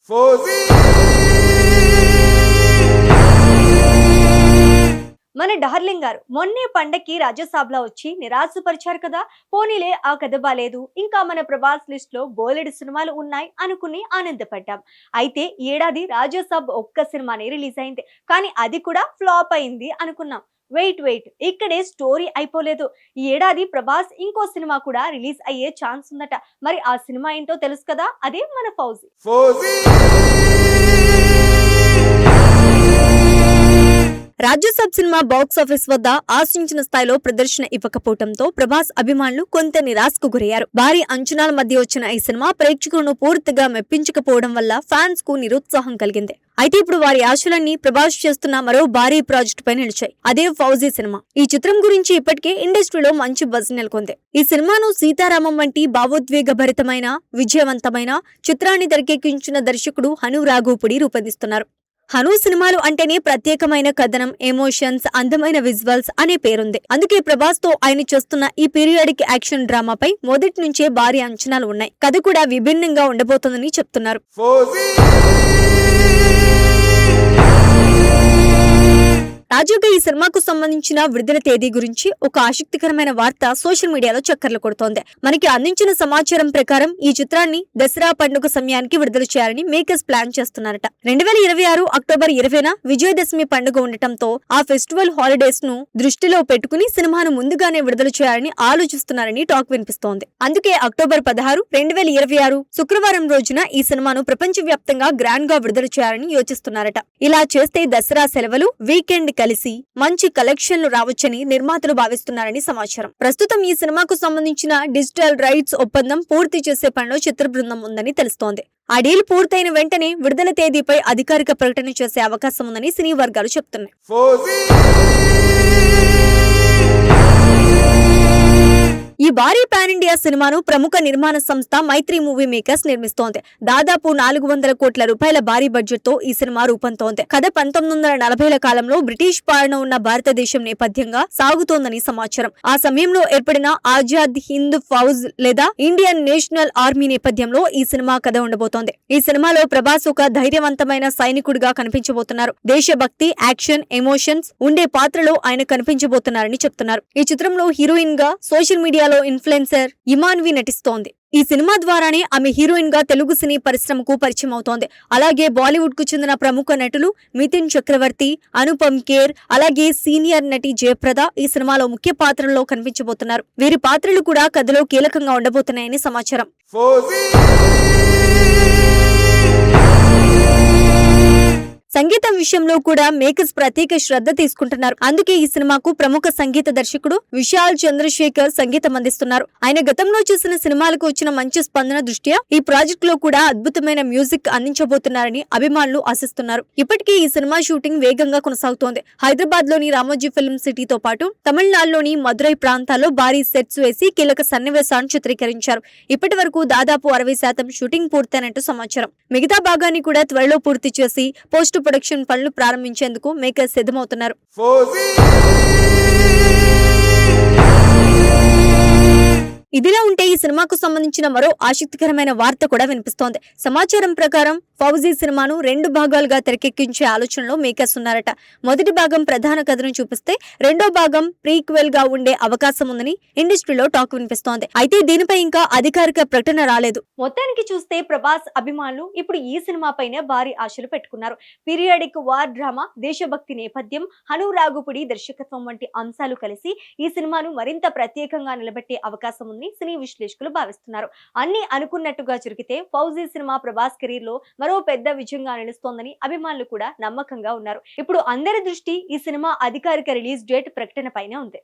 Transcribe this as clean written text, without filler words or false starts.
మన డార్లింగ్ గారు మొన్నే పండక్కి రాజ్యసభలో వచ్చి నిరాశపరిచారు కదా. పోనీలే ఆ కథ బాలేదు, ఇంకా మన ప్రభాస్ లిస్ట్ లో బోలెడు సినిమాలు ఉన్నాయి అనుకుని ఆనందపడ్డాం. అయితే ఏడాది రాజ్యసభ ఒక్క సినిమానే రిలీజ్ అయింది, కానీ అది కూడా ఫ్లాప్ అయింది అనుకున్నాం. వెయిట్ ఇక్కడే స్టోరీ అయిపోలేదు. ఈ ఏడాది ప్రభాస్ ఇంకో సినిమా కూడా రిలీజ్ అయ్యే ఛాన్స్ ఉందట. మరి ఆ సినిమా ఏంటో తెలుసు కదా, అదే మన fauji. Rajya Sabha cinema box office వద్ద ఆశించిన స్థాయిలో ప్రదర్శన ఇవ్వకపోవడంతో ప్రభాస్ అభిమానులు కొంత నిరాశకు గురయ్యారు. భారీ అంచనాల మధ్య వచ్చిన ఈ సినిమా ప్రేక్షకులను పూర్తిగా మెప్పించకపోవడం వల్ల ఫ్యాన్స్ కు నిరుత్సాహం కలిగింది. అయితే ఇప్పుడు వారి ఆశలన్నీ ప్రభాస్ చేస్తున్న మరో భారీ ప్రాజెక్టు పై నిలిచాయి. అదే ఫౌజీ సినిమా. ఈ చిత్రం గురించి ఇప్పటికే ఇండస్ట్రీలో మంచి బజ్ నెలకొంది. ఈ సినిమాను సీతారామం వంటి భావోద్వేగభరితమైన విజయవంతమైన చిత్రాన్ని తెరకెక్కించిన దర్శకుడు హను రాఘోపుడి రూపొందిస్తున్నారు. హను సినిమాలు అంటేనే ప్రత్యేకమైన కథనం, ఎమోషన్స్, అందమైన విజువల్స్ అనే పేరుంది. అందుకే ప్రభాస్ తో ఆయన చేస్తున్న ఈ పీరియాడిక్ యాక్షన్ డ్రామాపై మొదటి నుంచే భారీ అంచనాలు ఉన్నాయి. కథ కూడా విభిన్నంగా ఉండబోతోందని చెప్తున్నారు. తాజాగా ఈ సినిమాకు సంబంధించిన విడుదల తేదీ గురించి ఒక ఆసక్తికరమైన వార్త సోషల్ మీడియాలో చక్కర్లు కొడుతోంది. మనకి అందించిన సమాచారం ప్రకారం ఈ చిత్రాన్ని దసరా పండుగ సమయానికి విడుదల చేయాలని మేకర్స్ ప్లాన్ చేస్తున్నారట. 2026 అక్టోబర్ 20న విజయదశమి పండుగ ఉండటంతో ఆ ఫెస్టివల్ హాలిడేస్ ను దృష్టిలో పెట్టుకుని సినిమాను ముందుగానే విడుదల చేయాలని ఆలోచిస్తున్నారని టాక్ వినిపిస్తోంది. అందుకే అక్టోబర్ 16, 2026 శుక్రవారం రోజున ఈ సినిమాను ప్రపంచవ్యాప్తంగా గ్రాండ్ గా విడుదల చేయాలని యోచిస్తున్నారట. ఇలా చేస్తే దసరా సెలవులు, వీకెండ్ కలిసి మంచి కలెక్షన్లు రావచ్చని నిర్మాతలు భావిస్తున్నారని సమాచారం. ప్రస్తుతం ఈ సినిమాకు సంబంధించిన డిజిటల్ రైట్స్ ఒప్పందం పూర్తి చేసే పనిలో చిత్ర బృందం ఉందని తెలుస్తోంది. ఆ డీల్ పూర్తయిన వెంటనే విడుదల తేదీపై అధికారిక ప్రకటన చేసే అవకాశం ఉందని సినీ వర్గాలు చెప్తున్నాయి. ఈ భారీ పాన్ ఇండియా సినిమాను ప్రముఖ నిర్మాణ సంస్థ మైత్రి మూవీ మేకర్స్ నిర్మిస్తోంది. దాదాపు 400 కోట్ల రూపాయల భారీ బడ్జెట్ తో ఈ సినిమా రూపొందుతోంది. కథ 1940ల కాలంలో బ్రిటిష్ పాలన ఉన్న భారతదేశం నేపథ్యంగా సాగుతోందని సమాచారం. ఆ సమయంలో ఏర్పడిన ఆజాద్ హింద్ ఫౌజ్ లేదా ఇండియన్ నేషనల్ ఆర్మీ నేపథ్యంలో ఈ సినిమా కథ ఉండబోతోంది. ఈ సినిమాలో ప్రభాస్ ఒక ధైర్యవంతమైన సైనికుడిగా కనిపించబోతున్నారు. దేశభక్తి, యాక్షన్, ఎమోషన్స్ ఉండే పాత్రలో ఆయన కనిపించబోతున్నారని చెప్తున్నారు. ఈ చిత్రంలో హీరోయిన్ గా సోషల్ మీడియాలో ఇన్ఫ్లుయెన్సర్ ఇమాన్వి నటిస్తోంది. ఈ సినిమా ద్వారానే ఆమె హీరోయిన్ గా తెలుగు సినీ పరిశ్రమకు పరిచయం అవుతోంది. అలాగే బాలీవుడ్ కు చెందిన ప్రముఖ నటులు మిథున్ చక్రవర్తి, అనుపమ్ ఖేర్, అలాగే సీనియర్ నటి జయప్రద ఈ సినిమాలో ముఖ్య పాత్రల్లో కనిపించబోతున్నారు. వీరి పాత్రలు కూడా కథలో కీలకంగా ఉండబోతున్నాయని సమాచారం. సంగీతం విషయంలో కూడా మేకర్స్ ప్రత్యేక శ్రద్ధ తీసుకుంటున్నారు. అందుకే ఈ సినిమాకు ప్రముఖ సంగీత దర్శకుడు విశాల్ చంద్రశేఖర్ సంగీతం అందిస్తున్నారు. ఆయన గతంలో చేసిన సినిమాలకు వచ్చిన మంచి స్పందన దృష్ట్యా ఈ ప్రాజెక్ట్ లో కూడా అద్భుతమైన మ్యూజిక్ అందించబోతున్నారని అభిమానులు ఆశిస్తున్నారు. ఇప్పటికే ఈ సినిమా షూటింగ్ వేగంగా కొనసాగుతోంది. హైదరాబాద్ లోని రామోజీ ఫిల్మ్ సిటీతో పాటు తమిళనాడులోని మదురై ప్రాంతాల్లో భారీ సెట్స్ వేసి కీలక సన్నివేశాన్ని చిత్రీకరించారు. ఇప్పటి వరకు దాదాపు 60% షూటింగ్ పూర్తయినట్టు సమాచారం. మిగతా భాగాన్ని కూడా త్వరలో పూర్తి చేసి పోస్ట్ ప్రొడక్షన్ పనులు ప్రారంభించేందుకు మేకర్స్ సిద్ధమవుతున్నారు. ఇదిలా ఉంటే ఈ సినిమాకు సంబంధించిన మరో ఆసక్తికరమైన వార్త కూడా వినిపిస్తోంది. సమాచారం ప్రకారం ఫౌజీ సినిమాను 2 భాగాలుగా తెరకెక్కించే ఆలోచనలో మేకర్స్ ఉన్నారట. మొదటి భాగం ప్రధాన కథను చూపిస్తే రెండో భాగం ప్రీక్వెల్ గా ఉండే అవకాశం ఉందని ఇండస్ట్రీలో టాక్ వినిపిస్తోంది. అయితే దీనిపై ఇంకా అధికారిక ప్రకటన రాలేదు. మొత్తానికి చూస్తే ప్రభాస్ అభిమానులు ఇప్పుడు ఈ సినిమా పైన భారీ ఆశలు పెట్టుకున్నారు. పీరియాడిక్ వార్ డ్రామా, దేశభక్తి నేపథ్యం, హను రాఘోపుడి దర్శకత్వం వంటి అంశాలు కలిసి ఈ సినిమాను మరింత ప్రత్యేకంగా నిలబెట్టే అవకాశం ఉందని సినీ విశ్లేషకులు భావిస్తున్నారు. అన్ని అనుకున్నట్టుగా జరిగితే ఫౌజీ సినిమా ప్రభాస్ కెరీర్ లో మరో పెద్ద విజయంగా నిలుస్తోందని అభిమానులు కూడా నమ్మకంగా ఉన్నారు. ఇప్పుడు అందరి దృష్టి ఈ సినిమా అధికారిక రిలీజ్ డేట్ ప్రకటన పైనే ఉంది.